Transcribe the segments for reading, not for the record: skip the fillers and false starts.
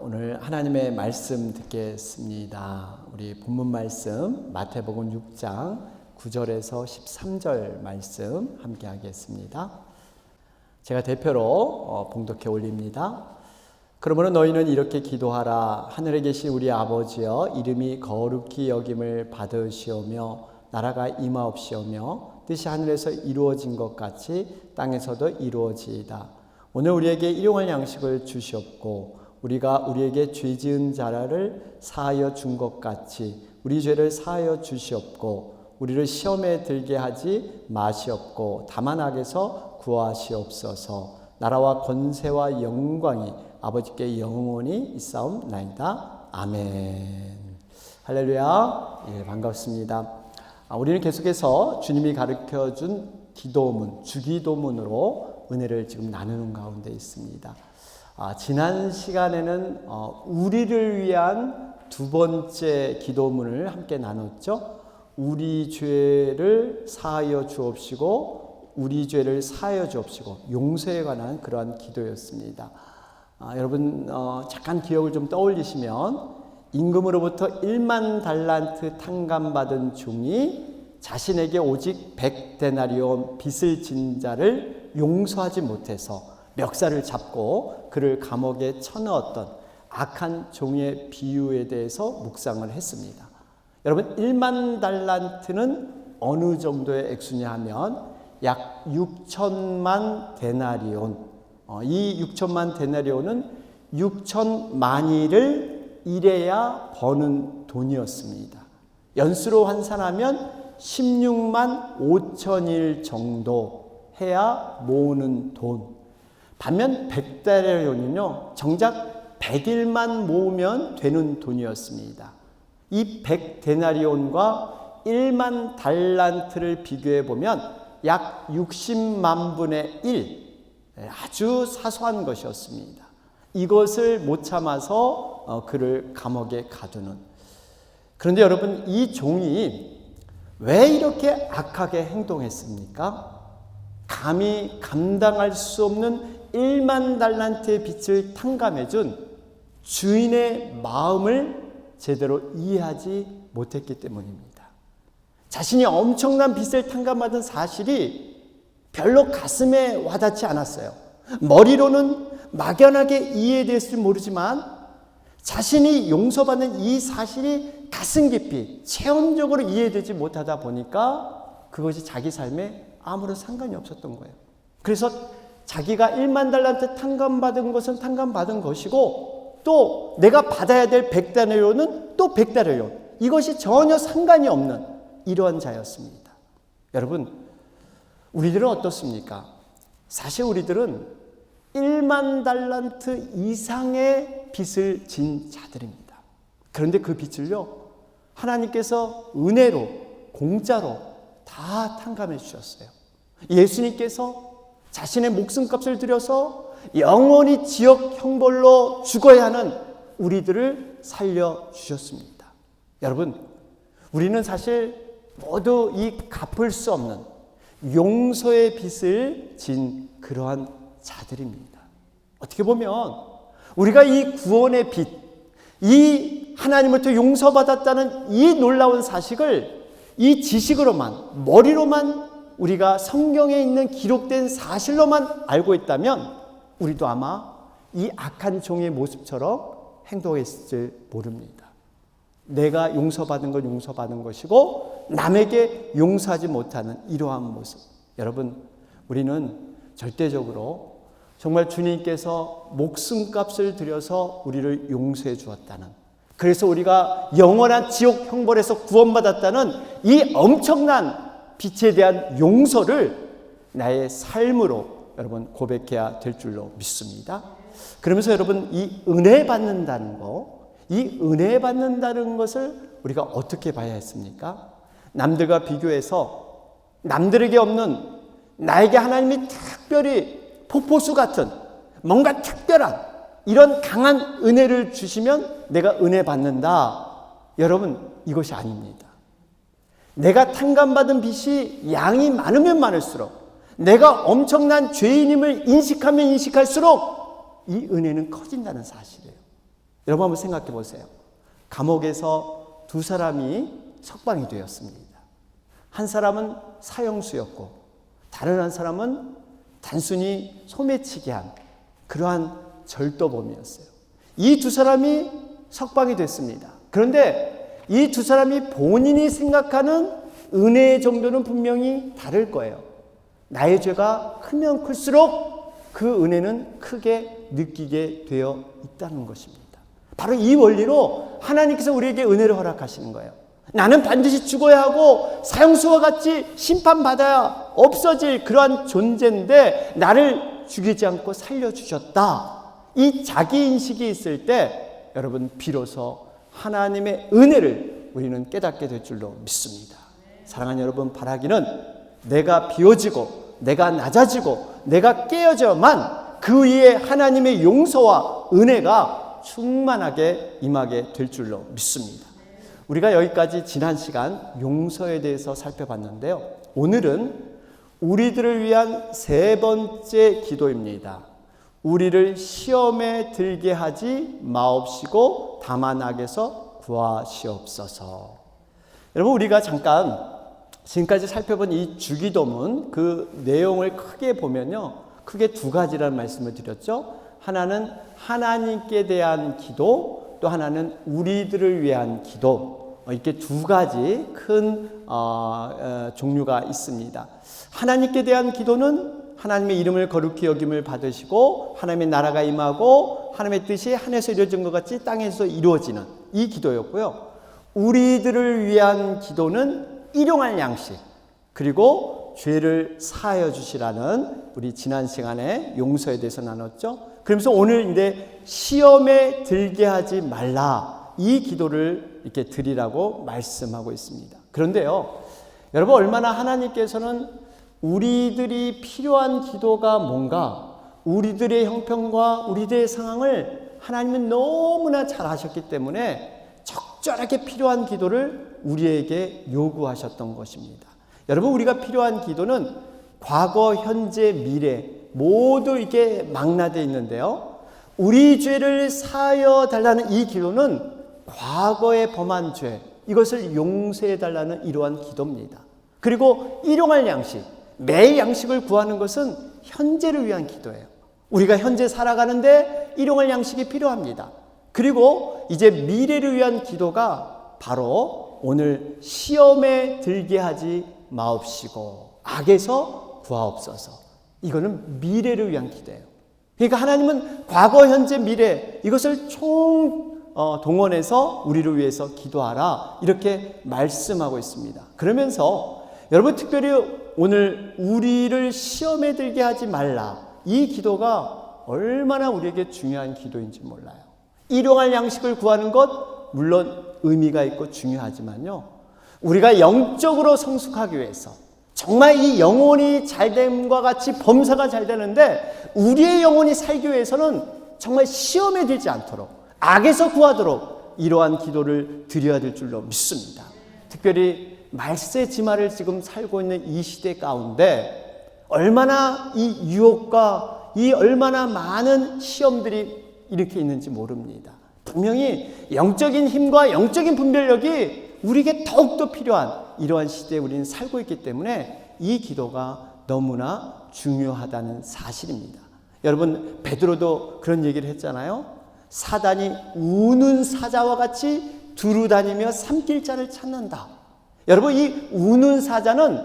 오늘 하나님의 말씀 듣겠습니다. 우리 본문 말씀 마태복음 6장 9절에서 13절 말씀 함께 하겠습니다. 제가 대표로 봉독해 올립니다. 그러므로 너희는 이렇게 기도하라. 하늘에 계신 우리 아버지여, 이름이 거룩히 여김을 받으시오며 나라가 임하옵시오며 뜻이 하늘에서 이루어진 것 같이 땅에서도 이루어지이다. 오늘 우리에게 일용할 양식을 주시옵고 우리가 우리에게 죄 지은 자를 사하여 준 것 같이 우리 죄를 사하여 주시옵고 우리를 시험에 들게 하지 마시옵고 다만 악에서 구하시옵소서. 나라와 권세와 영광이 아버지께 영원히 있사옵나이다. 아멘. 할렐루야. 예, 반갑습니다. 우리는 계속해서 주님이 가르쳐준 기도문, 주기도문으로 은혜를 지금 나누는 가운데 있습니다. 지난 시간에는 우리를 위한 두 번째 기도문을 함께 나눴죠. 우리 죄를 사하여 주옵시고 우리 죄를 사하여 주옵시고 용서에 관한 그러한 기도였습니다. 여러분 잠깐 기억을 좀 떠올리시면 임금으로부터 1만 달란트 탕감받은 종이 자신에게 오직 100데나리온 빚을 진 자를 용서하지 못해서 멱살을 잡고 그를 감옥에 쳐넣었던 악한 종의 비유에 대해서 묵상을 했습니다. 여러분 1만 달란트는 어느 정도의 액수냐 하면 약 6천만 데나리온. 이 6천만 데나리온은 6천만일을 일해야 버는 돈이었습니다. 연수로 환산하면 16만 5천일 정도 해야 모으는 돈. 반면 100데나리온은요 정작 100일만 모으면 되는 돈이었습니다. 이 100데나리온과 1만 달란트를 비교해 보면 약 60만 분의 1, 아주 사소한 것이었습니다. 이것을 못 참아서 그를 감옥에 가두는. 그런데 여러분 이 종이 왜 이렇게 악하게 행동했습니까? 감히 감당할 수 없는 1만 달란트의 빚을 탕감해준 주인의 마음을 제대로 이해하지 못했기 때문입니다. 자신이 엄청난 빚을 탕감받은 사실이 별로 가슴에 와닿지 않았어요. 머리로는 막연하게 이해됐을 모르지만 자신이 용서받는 이 사실이 가슴 깊이 체험적으로 이해되지 못하다 보니까 그것이 자기 삶에 아무런 상관이 없었던 거예요. 그래서 자기가 1만 달란트 탕감받은 것은 탕감받은 것이고 또 내가 받아야 될 100데나리온은 또 100데나리온. 이것이 전혀 상관이 없는 이러한 자였습니다. 여러분, 우리들은 어떻습니까? 사실 우리들은 1만 달란트 이상의 빚을 진 자들입니다. 그런데 그 빚을요, 하나님께서 은혜로, 공짜로 다 탕감해 주셨어요. 예수님께서 자신의 목숨값을 들여서 영원히 지옥 형벌로 죽어야 하는 우리들을 살려주셨습니다. 여러분, 우리는 사실 모두 이 갚을 수 없는 용서의 빚을 진 그러한 자들입니다. 어떻게 보면 우리가 이 구원의 빚, 이 하나님으로부터 용서받았다는 이 놀라운 사실을 이 지식으로만, 머리로만 우리가 성경에 있는 기록된 사실로만 알고 있다면 우리도 아마 이 악한 종의 모습처럼 행동했을지 모릅니다. 내가 용서받은 건 용서받은 것이고 남에게 용서하지 못하는 이러한 모습. 여러분, 우리는 절대적으로 정말 주님께서 목숨값을 들여서 우리를 용서해 주었다는, 그래서 우리가 영원한 지옥 형벌에서 구원받았다는 이 엄청난 빛에 대한 용서를 나의 삶으로 여러분 고백해야 될 줄로 믿습니다. 그러면서 여러분 이 은혜 받는다는 거, 이 은혜 받는다는 것을 우리가 어떻게 봐야 했습니까? 남들과 비교해서 남들에게 없는 나에게 하나님이 특별히 폭포수 같은 뭔가 특별한 이런 강한 은혜를 주시면 내가 은혜 받는다. 여러분 이것이 아닙니다. 내가 탕감받은 빚이 양이 많으면 많을수록, 내가 엄청난 죄인임을 인식하면 인식할수록 이 은혜는 커진다는 사실이에요. 여러분 한번 생각해 보세요. 감옥에서 두 사람이 석방이 되었습니다. 한 사람은 사형수였고 다른 한 사람은 단순히 소매치기 한 그러한 절도범이었어요. 이 두 사람이 석방이 됐습니다. 그런데 이 두 사람이 본인이 생각하는 은혜의 정도는 분명히 다를 거예요. 나의 죄가 크면 클수록 그 은혜는 크게 느끼게 되어 있다는 것입니다. 바로 이 원리로 하나님께서 우리에게 은혜를 허락하시는 거예요. 나는 반드시 죽어야 하고 사형수와 같이 심판받아야 없어질 그러한 존재인데 나를 죽이지 않고 살려주셨다. 이 자기인식이 있을 때 여러분 비로소 하나님의 은혜를 우리는 깨닫게 될 줄로 믿습니다. 사랑하는 여러분, 바라기는 내가 비워지고 내가 낮아지고 내가 깨어져만 그 위에 하나님의 용서와 은혜가 충만하게 임하게 될 줄로 믿습니다. 우리가 여기까지 지난 시간 용서에 대해서 살펴봤는데요. 오늘은 우리들을 위한 세 번째 기도입니다. 우리를 시험에 들게 하지 마옵시고 다만 악에서 구하시옵소서. 여러분, 우리가 잠깐 지금까지 살펴본 이 주기도문 그 내용을 크게 보면요, 크게 두 가지라는 말씀을 드렸죠. 하나는 하나님께 대한 기도, 또 하나는 우리들을 위한 기도, 이렇게 두 가지 큰 종류가 있습니다. 하나님께 대한 기도는 하나님의 이름을 거룩히 여김을 받으시고 하나님의 나라가 임하고 하나님의 뜻이 하늘에서 이루어진 것 같이 땅에서 이루어지는 이 기도였고요. 우리들을 위한 기도는 일용할 양식, 그리고 죄를 사하여 주시라는 우리 지난 시간에 용서에 대해서 나눴죠. 그러면서 오늘 이제 시험에 들게 하지 말라, 이 기도를 이렇게 드리라고 말씀하고 있습니다. 그런데요, 여러분, 얼마나 하나님께서는 우리들이 필요한 기도가 뭔가, 우리들의 형편과 우리들의 상황을 하나님은 너무나 잘 아셨기 때문에 적절하게 필요한 기도를 우리에게 요구하셨던 것입니다. 여러분, 우리가 필요한 기도는 과거, 현재, 미래 모두 이게 망라되어 있는데요. 우리 죄를 사하여 달라는 이 기도는 과거에 범한 죄, 이것을 용서해 달라는 이러한 기도입니다. 그리고 일용할 양식, 매일 양식을 구하는 것은 현재를 위한 기도예요. 우리가 현재 살아가는데 일용할 양식이 필요합니다. 그리고 이제 미래를 위한 기도가 바로 오늘 시험에 들게 하지 마옵시고 악에서 구하옵소서. 이거는 미래를 위한 기도예요. 그러니까 하나님은 과거, 현재, 미래 이것을 동원해서 우리를 위해서 기도하라, 이렇게 말씀하고 있습니다. 그러면서 여러분, 특별히 오늘 우리를 시험에 들게 하지 말라, 이 기도가 얼마나 우리에게 중요한 기도인지 몰라요. 일용할 양식을 구하는 것 물론 의미가 있고 중요하지만요, 우리가 영적으로 성숙하기 위해서 정말 이 영혼이 잘됨과 같이 범사가 잘 되는데 우리의 영혼이 살기 위해서는 정말 시험에 들지 않도록 악에서 구하도록 이러한 기도를 드려야 될 줄로 믿습니다. 특별히 말세 지마를 지금 살고 있는 이 시대 가운데 얼마나 이 유혹과 이 얼마나 많은 시험들이 이렇게 있는지 모릅니다. 분명히 영적인 힘과 영적인 분별력이 우리에게 더욱더 필요한 이러한 시대에 우리는 살고 있기 때문에 이 기도가 너무나 중요하다는 사실입니다. 여러분, 베드로도 그런 얘기를 했잖아요. 사단이 우는 사자와 같이 두루 다니며 삼킬 자를 찾는다. 여러분, 이 우는 사자는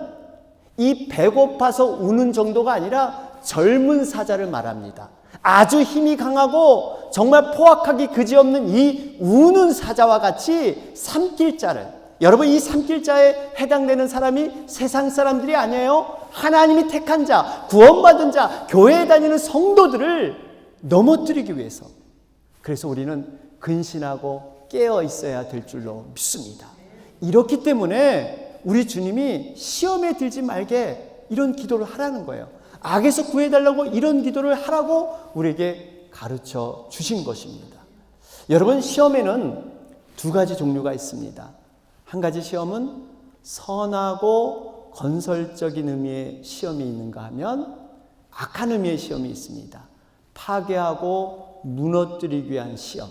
이 배고파서 우는 정도가 아니라 젊은 사자를 말합니다. 아주 힘이 강하고 정말 포악하기 그지없는 이 우는 사자와 같이 삼킬 자를, 여러분, 이 삼킬 자에 해당되는 사람이 세상 사람들이 아니에요. 하나님이 택한 자, 구원받은 자, 교회에 다니는 성도들을 넘어뜨리기 위해서, 그래서 우리는 근신하고 깨어 있어야 될 줄로 믿습니다. 이렇기 때문에 우리 주님이 시험에 들지 말게 이런 기도를 하라는 거예요. 악에서 구해달라고 이런 기도를 하라고 우리에게 가르쳐 주신 것입니다. 여러분, 시험에는 두 가지 종류가 있습니다. 한 가지 시험은 선하고 건설적인 의미의 시험이 있는가 하면 악한 의미의 시험이 있습니다. 파괴하고 무너뜨리기 위한 시험.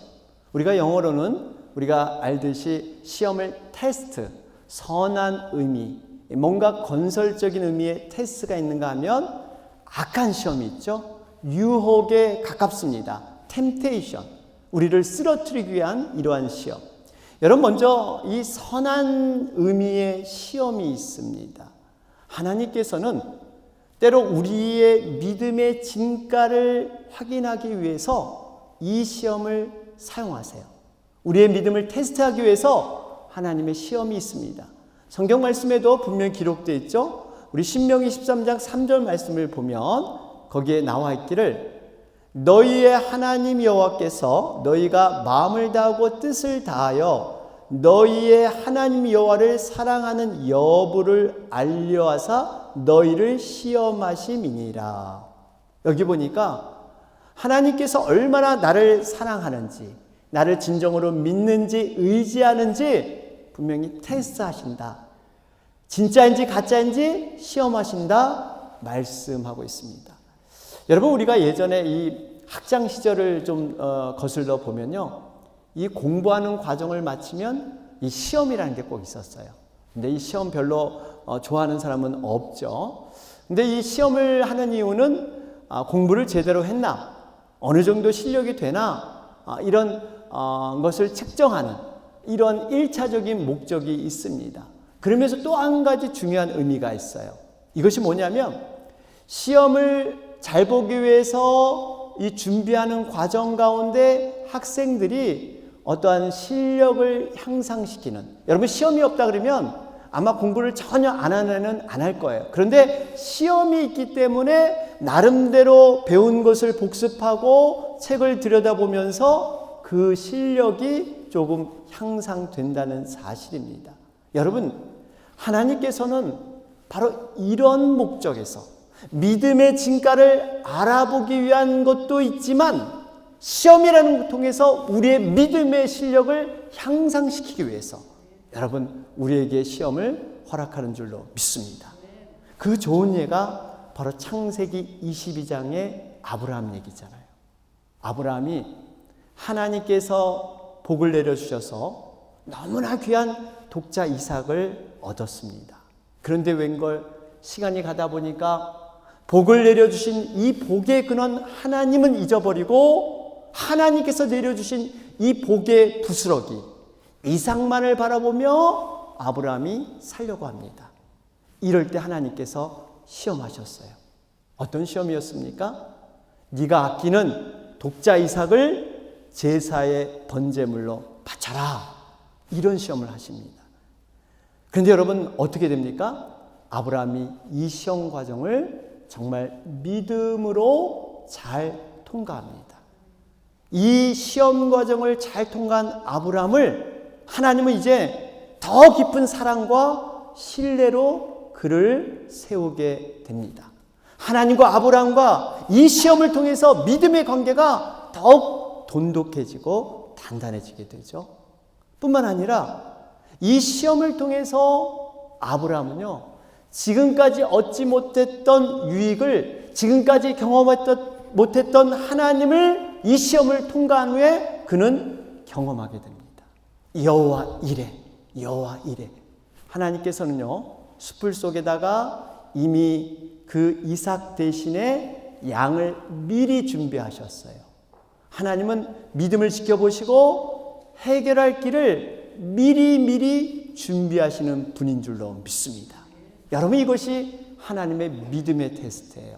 우리가 영어로는 우리가 알듯이 시험을 테스트, 선한 의미, 뭔가 건설적인 의미의 테스트가 있는가 하면 악한 시험이 있죠. 유혹에 가깝습니다. 템테이션, 우리를 쓰러뜨리기 위한 이러한 시험. 여러분, 먼저 이 선한 의미의 시험이 있습니다. 하나님께서는 때로 우리의 믿음의 진가를 확인하기 위해서 이 시험을 사용하세요. 우리의 믿음을 테스트하기 위해서 하나님의 시험이 있습니다. 성경 말씀에도 분명히 기록되어 있죠. 우리 신명기 13장 3절 말씀을 보면 거기에 나와 있기를 너희의 하나님 여호와께서 너희가 마음을 다하고 뜻을 다하여 너희의 하나님 여호와를 사랑하는 여부를 알려하사 너희를 시험하심이니라. 여기 보니까 하나님께서 얼마나 나를 사랑하는지, 나를 진정으로 믿는지 의지하는지 분명히 테스트하신다. 진짜인지 가짜인지 시험하신다 말씀하고 있습니다. 여러분, 우리가 예전에 이 학창 시절을 좀 거슬러 보면요, 이 공부하는 과정을 마치면 이 시험이라는 게 꼭 있었어요. 근데 이 시험 별로 좋아하는 사람은 없죠. 근데 이 시험을 하는 이유는 공부를 제대로 했나, 어느 정도 실력이 되나, 이런 것을 측정하는 이런 1차적인 목적이 있습니다. 그러면서 또 한 가지 중요한 의미가 있어요. 이것이 뭐냐면 시험을 잘 보기 위해서 이 준비하는 과정 가운데 학생들이 어떠한 실력을 향상시키는, 여러분 시험이 없다 그러면 아마 공부를 전혀 안 하는 애는 안 할 거예요. 그런데 시험이 있기 때문에 나름대로 배운 것을 복습하고 책을 들여다보면서 그 실력이 조금 향상된다는 사실입니다. 여러분, 하나님께서는 바로 이런 목적에서 믿음의 진가를 알아보기 위한 것도 있지만 시험이라는 것 통해서 우리의 믿음의 실력을 향상시키기 위해서 여러분 우리에게 시험을 허락하는 줄로 믿습니다. 그 좋은 예가 바로 창세기 22장의 아브라함 얘기잖아요. 아브라함이 하나님께서 복을 내려주셔서 너무나 귀한 독자 이삭을 얻었습니다. 그런데 웬걸 시간이 가다 보니까 복을 내려주신 이 복의 근원 하나님은 잊어버리고 하나님께서 내려주신 이 복의 부스러기 이삭만을 바라보며 아브라함이 살려고 합니다. 이럴 때 하나님께서 시험하셨어요. 어떤 시험이었습니까? 네가 아끼는 독자 이삭을 제사의 번제물로 바쳐라. 이런 시험을 하십니다. 그런데 여러분 어떻게 됩니까? 아브라함이 이 시험 과정을 정말 믿음으로 잘 통과합니다. 이 시험 과정을 잘 통과한 아브라함을 하나님은 이제 더 깊은 사랑과 신뢰로 그를 세우게 됩니다. 하나님과 아브라함과 이 시험을 통해서 믿음의 관계가 더욱 돈독해지고 단단해지게 되죠. 뿐만 아니라 이 시험을 통해서 아브라함은요, 지금까지 얻지 못했던 유익을, 지금까지 못했던 하나님을 이 시험을 통과한 후에 그는 경험하게 됩니다. 여호와 이레, 여호와 이레. 하나님께서는요, 숯불 속에다가 이미 그 이삭 대신에 양을 미리 준비하셨어요. 하나님은 믿음을 지켜보시고 해결할 길을 미리 준비하시는 분인 줄로 믿습니다. 여러분, 이것이 하나님의 믿음의 테스트예요.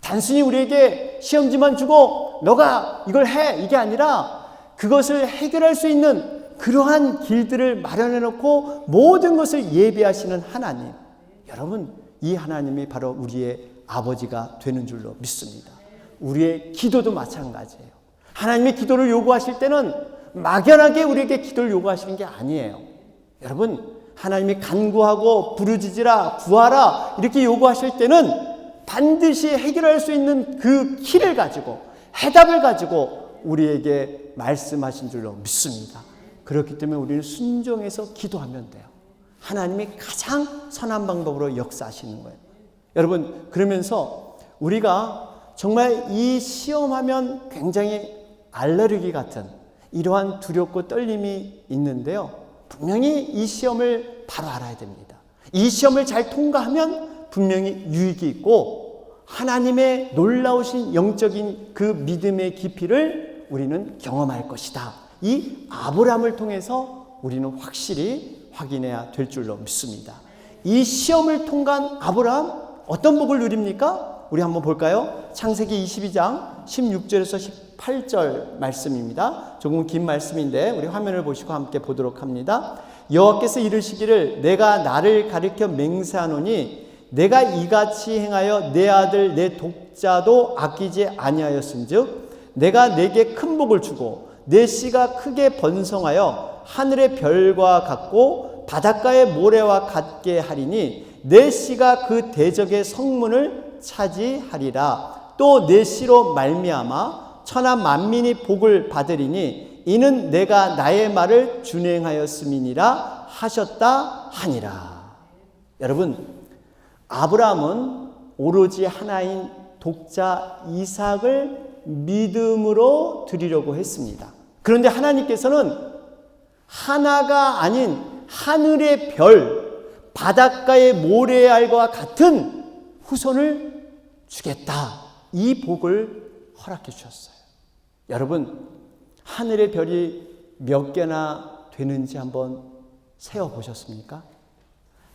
단순히 우리에게 시험지만 주고 너가 이걸 해, 이게 아니라 그것을 해결할 수 있는 그러한 길들을 마련해 놓고 모든 것을 예비하시는 하나님. 여러분, 이 하나님이 바로 우리의 아버지가 되는 줄로 믿습니다. 우리의 기도도 마찬가지예요. 하나님의 기도를 요구하실 때는 막연하게 우리에게 기도를 요구하시는 게 아니에요. 여러분, 하나님이 간구하고 부르짖으라, 구하라 이렇게 요구하실 때는 반드시 해결할 수 있는 그 키를 가지고, 해답을 가지고 우리에게 말씀하신 줄로 믿습니다. 그렇기 때문에 우리는 순종해서 기도하면 돼요. 하나님이 가장 선한 방법으로 역사하시는 거예요. 여러분, 그러면서 우리가 정말 이 시험하면 굉장히 알레르기 같은, 이러한 두렵고 떨림이 있는데요. 분명히 이 시험을 바로 알아야 됩니다. 이 시험을 잘 통과하면 분명히 유익이 있고 하나님의 놀라우신 영적인 그 믿음의 깊이를 우리는 경험할 것이다. 이 아브라함을 통해서 우리는 확실히 확인해야 될 줄로 믿습니다. 이 시험을 통과한 아브라함 어떤 복을 누립니까? 우리 한번 볼까요? 창세기 22장 16절에서 18절 말씀입니다. 조금 긴 말씀인데 우리 화면을 보시고 함께 보도록 합니다. 여호와께서 이르시기를 내가 나를 가리켜 맹세하노니 내가 이같이 행하여 내 아들 내 독자도 아끼지 아니하였음즉 내가 내게 큰 복을 주고 내 씨가 크게 번성하여 하늘의 별과 같고 바닷가의 모래와 같게 하리니 내 씨가 그 대적의 성문을 차지하리라. 또 내 씨로 말미암아 천하 만민이 복을 받으리니 이는 내가 나의 말을 준행하였음이니라 하셨다 하니라. 여러분, 아브라함은 오로지 하나인 독자 이삭을 믿음으로 드리려고 했습니다. 그런데 하나님께서는 하나가 아닌 하늘의 별, 바닷가의 모래알과 같은 후손을 주겠다. 이 복을 허락해 주셨어요. 여러분, 하늘의 별이 몇 개나 되는지 한번 세어보셨습니까?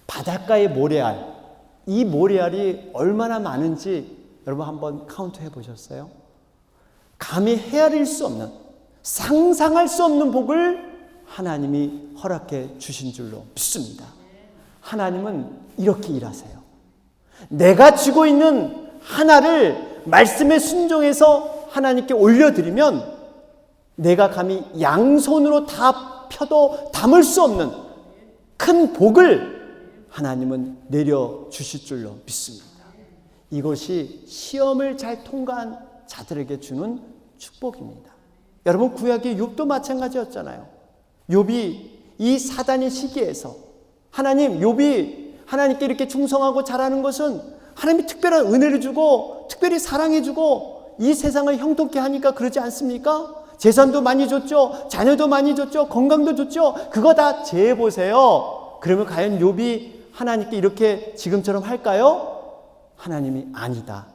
바닷가의 모래알, 이 모래알이 얼마나 많은지 여러분 한번 카운트 해보셨어요? 감히 헤아릴 수 없는, 상상할 수 없는 복을 하나님이 허락해 주신 줄로 믿습니다. 하나님은 이렇게 일하세요. 내가 쥐고 있는 하나를 말씀에 순종해서 하나님께 올려드리면 내가 감히 양손으로 다 펴도 담을 수 없는 큰 복을 하나님은 내려주실 줄로 믿습니다. 이것이 시험을 잘 통과한 자들에게 주는 축복입니다. 여러분, 구약의 욥도 마찬가지였잖아요. 욥이 이 사단의 시기에서 욥이 하나님께 이렇게 충성하고 잘하는 것은 하나님이 특별한 은혜를 주고 특별히 사랑해 주고 이 세상을 형통케 하니까 그러지 않습니까? 재산도 많이 줬죠. 자녀도 많이 줬죠. 건강도 줬죠. 그거 다 재보세요. 그러면 과연 욥이 하나님께 이렇게 지금처럼 할까요? 하나님이 아니다.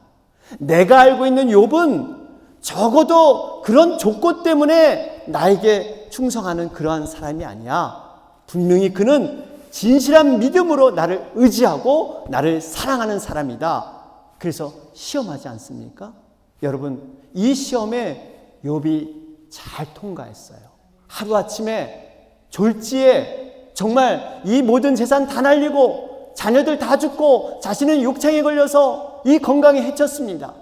내가 알고 있는 욥은 적어도 그런 조건 때문에 나에게 충성하는 그러한 사람이 아니야. 분명히 그는 진실한 믿음으로 나를 의지하고 나를 사랑하는 사람이다. 그래서 시험하지 않습니까? 여러분, 이 시험에 욥이 잘 통과했어요. 하루아침에 졸지에 정말 이 모든 재산 다 날리고 자녀들 다 죽고 자신은 욕창에 걸려서 이 건강에 해쳤습니다.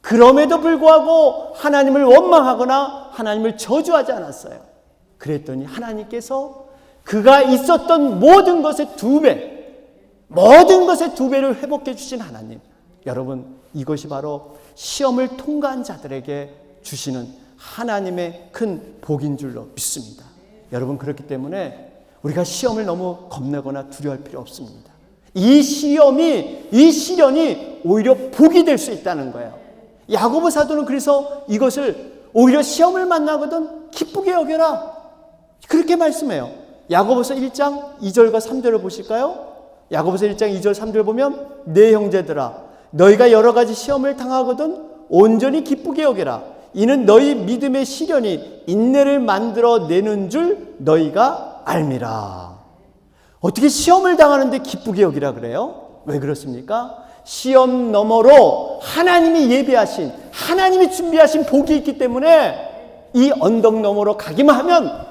그럼에도 불구하고 하나님을 원망하거나 하나님을 저주하지 않았어요. 그랬더니 하나님께서 그가 있었던 모든 것의 2배, 모든 것의 2배를 회복해 주신 하나님. 여러분, 이것이 바로 시험을 통과한 자들에게 주시는 하나님의 큰 복인 줄로 믿습니다. 여러분, 그렇기 때문에 우리가 시험을 너무 겁내거나 두려워할 필요 없습니다. 이 시련이 오히려 복이 될 수 있다는 거예요. 야고보 사도는 그래서 이것을 오히려 시험을 만나거든 기쁘게 여겨라, 그렇게 말씀해요. 야고보서 1장 2절과 3절을 보실까요? 야고보서 1장 2절 3절 보면 내 형제들아 너희가 여러 가지 시험을 당하거든 온전히 기쁘게 여겨라. 이는 너희 믿음의 시련이 인내를 만들어내는 줄 너희가 알미라. 어떻게 시험을 당하는데 기쁘게 여기라 그래요? 왜 그렇습니까? 시험 너머로 하나님이 예비하신, 하나님이 준비하신 복이 있기 때문에 이 언덕 너머로 가기만 하면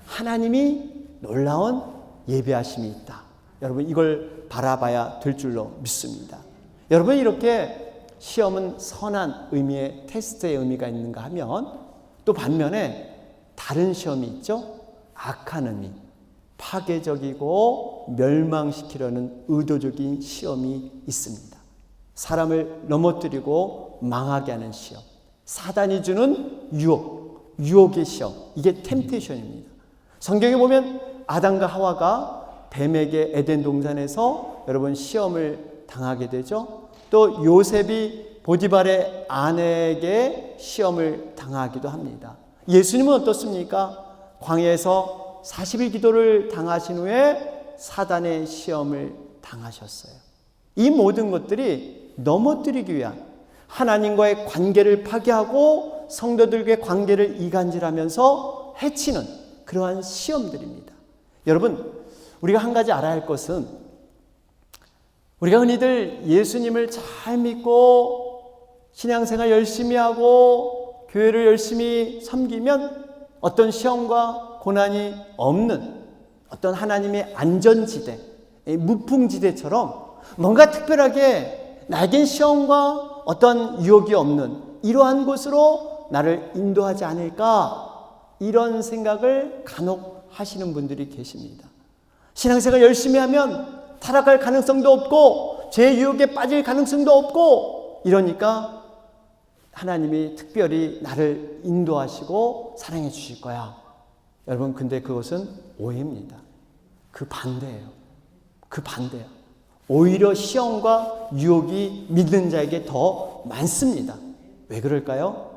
하나님이 놀라운 예비하심이 있다. 여러분, 이걸 바라봐야 될 줄로 믿습니다. 여러분, 이렇게 시험은 선한 의미의 테스트의 의미가 있는가 하면 또 반면에 다른 시험이 있죠. 악한 의미, 파괴적이고 멸망시키려는 의도적인 시험이 있습니다. 사람을 넘어뜨리고 망하게 하는 시험, 사단이 주는 유혹의 시험, 이게 템테이션입니다. 성경에 보면 아담과 하와가 뱀에게 에덴 동산에서 여러분 시험을 당하게 되죠. 또 요셉이 보디발의 아내에게 시험을 당하기도 합니다. 예수님은 어떻습니까? 광야에서 40일 기도를 당하신 후에 사단의 시험을 당하셨어요. 이 모든 것들이 넘어뜨리기 위한, 하나님과의 관계를 파괴하고 성도들과의 관계를 이간질하면서 해치는 그러한 시험들입니다. 여러분, 우리가 한 가지 알아야 할 것은, 우리가 흔히들 예수님을 잘 믿고 신앙생활 열심히 하고 교회를 열심히 섬기면 어떤 시험과 고난이 없는 어떤 하나님의 안전지대, 무풍지대처럼 뭔가 특별하게 나에겐 시험과 어떤 유혹이 없는 이러한 곳으로 나를 인도하지 않을까, 이런 생각을 간혹 하시는 분들이 계십니다. 신앙생활 열심히 하면 타락할 가능성도 없고 죄의 유혹에 빠질 가능성도 없고, 이러니까 하나님이 특별히 나를 인도하시고 사랑해 주실 거야. 여러분, 근데 그것은 오해입니다. 그 반대예요. 그 반대예요. 오히려 시험과 유혹이 믿는 자에게 더 많습니다. 왜 그럴까요?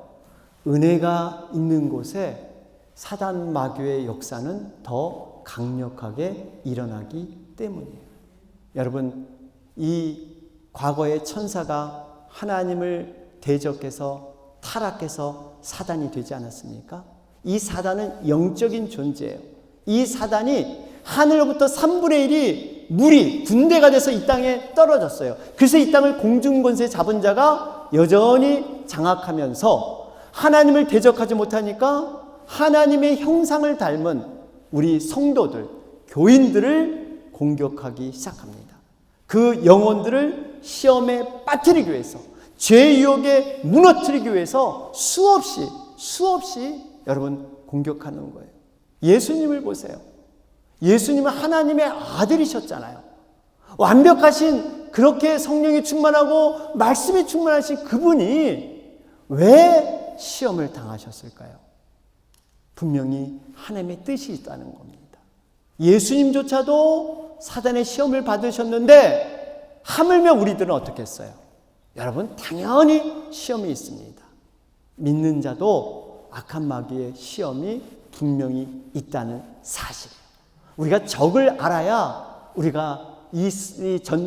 은혜가 있는 곳에 사단 마귀의 역사는 더 강력하게 일어나기 때문이에요. 여러분, 이 과거의 천사가 하나님을 대적해서 타락해서 사단이 되지 않았습니까? 이 사단은 영적인 존재예요. 이 사단이 하늘로부터 3분의 1이 물이 군대가 돼서 이 땅에 떨어졌어요. 그래서 이 땅을 공중권세 잡은 자가 여전히 장악하면서 하나님을 대적하지 못하니까 하나님의 형상을 닮은 우리 성도들, 교인들을 공격하기 시작합니다. 그 영혼들을 시험에 빠뜨리기 위해서, 죄의 유혹에 무너뜨리기 위해서 수없이 여러분 공격하는 거예요. 예수님을 보세요. 예수님은 하나님의 아들이셨잖아요. 완벽하신, 그렇게 성령이 충만하고 말씀이 충만하신 그분이 왜 시험을 당하셨을까요? 분명히 하나님의 뜻이 있다는 겁니다. 예수님조차도 사단의 시험을 받으셨는데 하물며 우리들은 어떻게 했어요? 여러분, 당연히 시험이 있습니다. 믿는 자도 악한 마귀의 시험이 분명히 있다는 사실이에요. 우리가 적을 알아야 우리가 이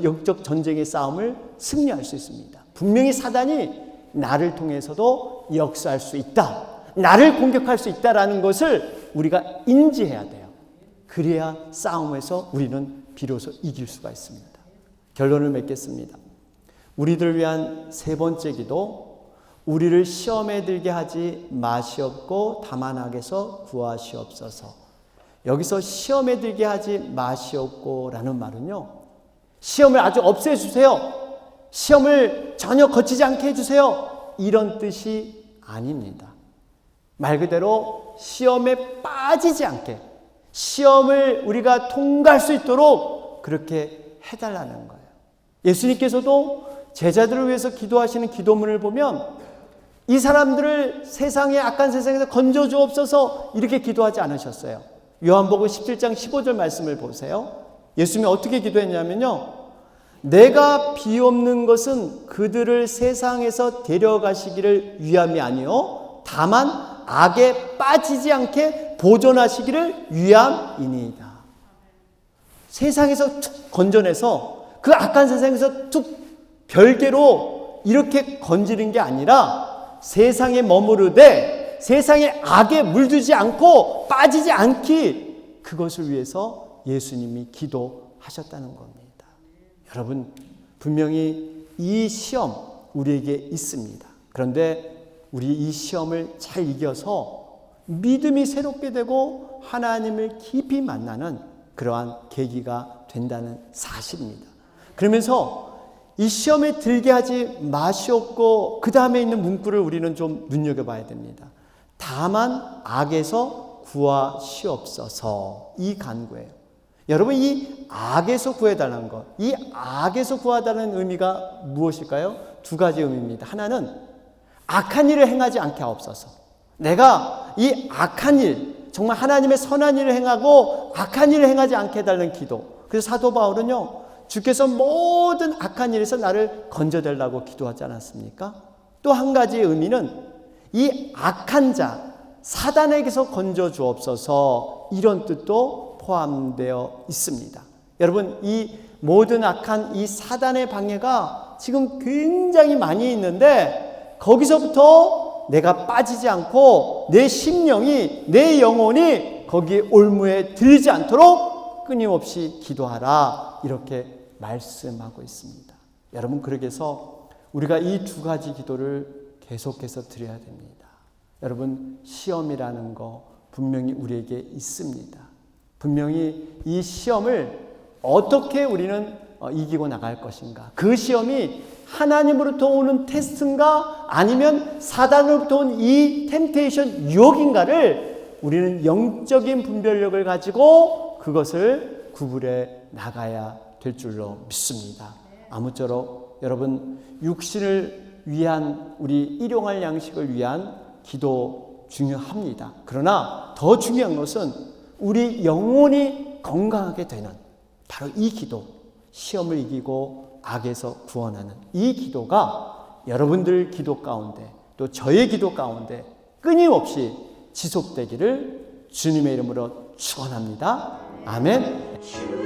영적 전쟁의 싸움을 승리할 수 있습니다. 분명히 사단이 나를 통해서도 역사할 수 있다, 나를 공격할 수 있다라는 것을 우리가 인지해야 돼요. 그래야 싸움에서 우리는 비로소 이길 수가 있습니다. 결론을 맺겠습니다. 우리들을 위한 세 번째 기도, 우리를 시험에 들게 하지 마시옵고 다만 악에서 구하시옵소서. 여기서 시험에 들게 하지 마시옵고 라는 말은요, 시험을 아주 없애주세요, 시험을 전혀 거치지 않게 해주세요, 이런 뜻이 아닙니다. 말 그대로 시험에 빠지지 않게, 시험을 우리가 통과할 수 있도록 그렇게 해달라는 거예요. 예수님께서도 제자들을 위해서 기도하시는 기도문을 보면 이 사람들을 세상의 악한 세상에서 건져주옵소서 이렇게 기도하지 않으셨어요. 요한복음 17장 15절 말씀을 보세요. 예수님이 어떻게 기도했냐면요, 내가 비옵는 것은 그들을 세상에서 데려가시기를 위함이 아니요 다만 악에 빠지지 않게 보존하시기를 위함이니이다. 세상에서 툭 건져내서 그 악한 세상에서 툭 별개로 이렇게 건지는 게 아니라 세상에 머무르되 세상의 악에 물들지 않고 빠지지 않기, 그것을 위해서 예수님이 기도하셨다는 겁니다. 여러분, 분명히 이 시험 우리에게 있습니다. 그런데 우리 이 시험을 잘 이겨서 믿음이 새롭게 되고 하나님을 깊이 만나는 그러한 계기가 된다는 사실입니다. 그러면서 이 시험에 들게 하지 마시옵고 그 다음에 있는 문구를 우리는 좀 눈여겨봐야 됩니다. 다만 악에서 구하시옵소서, 이 간구예요. 여러분, 이 악에서 구해달라는 것, 이 악에서 구하다는 의미가 무엇일까요? 두 가지 의미입니다. 하나는 악한 일을 행하지 않게 하옵소서. 내가 이 악한 일, 정말 하나님의 선한 일을 행하고 악한 일을 행하지 않게 해달라는 기도. 그래서 사도 바울은요, 주께서 모든 악한 일에서 나를 건져달라고 기도하지 않았습니까? 또 한 가지의 의미는 이 악한 자, 사단에게서 건져 주옵소서, 이런 뜻도 포함되어 있습니다. 여러분, 이 모든 악한 이 사단의 방해가 지금 굉장히 많이 있는데, 거기서부터 내가 빠지지 않고 내 심령이, 내 영혼이 거기에 올무에 들지 않도록 끊임없이 기도하라, 이렇게 말씀하고 있습니다. 여러분, 그러기 위해서 우리가 이 두 가지 기도를 계속해서 드려야 됩니다. 여러분, 시험이라는 거 분명히 우리에게 있습니다. 분명히 이 시험을 어떻게 우리는 이기고 나갈 것인가, 그 시험이 하나님으로부터 오는 테스트인가 아니면 사단으로부터 온 이 템테이션, 유혹인가를 우리는 영적인 분별력을 가지고 그것을 구분해 나가야 될 줄로 믿습니다. 아무쪼록 여러분, 육신을 위한, 우리 일용할 양식을 위한 기도 중요합니다. 그러나 더 중요한 것은 우리 영혼이 건강하게 되는 바로 이 기도, 시험을 이기고 악에서 구원하는 이 기도가 여러분들 기도 가운데, 또 저의 기도 가운데 끊임없이 지속되기를 주님의 이름으로 축원합니다. 아멘.